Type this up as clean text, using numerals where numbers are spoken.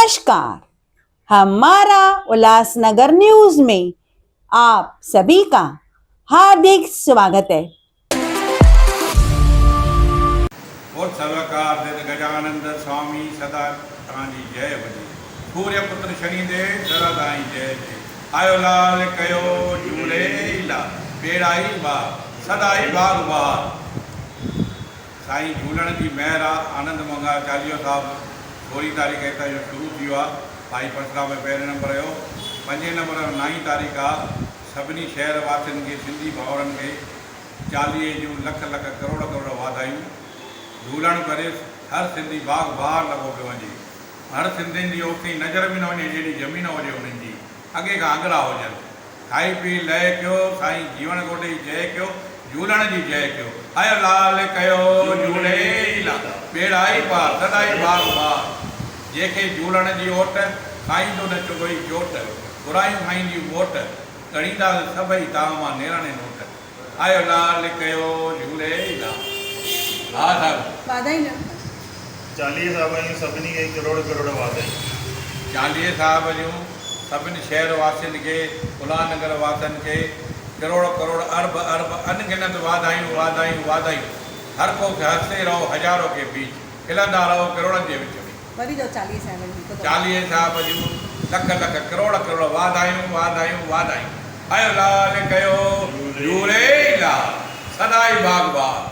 नमस्कार। हमारा उल्लासनगर न्यूज में आप सभी का हार्दिक स्वागत है। और सर्वकार गजानंद स्वामी सदा तव्हांजी जय हुजे। सूर्य पुत्र शनिदेव शरदाई जय जय। आयो लाल कयो झूलेलाल बेड़ाई बार सदाई बाग बार। साईं झूलण जी महर आनंद मंगा चालीहो साहब 16 तारीख़ हितां जो शुरू थियो आहे। भाई परशुराम में पहिरें नंबर हुयो, 5 नंबर 9 तारीख़ आहे। सभिनी शहर वासियुनि खे सिंधी भाउरनि खे चालीहे जूं लख लख करोड़ करोड़ वाधायूं। झूलण करे हर सिंधी बाग बहार लॻो पियो वञे। हर सिंधियुनि जी ओतिरी नज़र बि न वञे जेॾी ज़मीन हुजे उन्हनि जी, अॻे खां अॻिरा हुजनि। खाई पी लय कयो, साईं जीवन गोॾे जी जय कयो, झूलण जी जय कयो। आयो लाल कयो झूलेलाल बेड़ाई पार सदाई बाग बार। जंहिंखे झूलण जी ओट खाईंदो न चुगोई चोट, बुरायूं खाईंदियूं वोट, ॻणींदा सभई तव्हां मां नेराणे नोट। आयो लाल कयो झूलेलाल। हा साहिबु वाधाई न चालीहे साहब जूं सभिनी खे करोड़ करोड़ वाधायूं। चालीहे साहिब जूं सभिनी शहर वासियुनि खे, उल्हासनगर वासियुनि खे करोड़ करोड़ अरब अरब अनगिनत वाधायूं वाधायूं वाधायूं। हर को खे हंसते रहो, हज़ारों के बीच खिलंदा रहो करोड़नि जे विच में। वरी जो 40 साल जी चालीहे साहिब जूं लख लख करोड़ करोड़ वाधायूं वाधायूं वाधायूं। आयो लाल कयो झूलेलाल सदाई बाग बाग।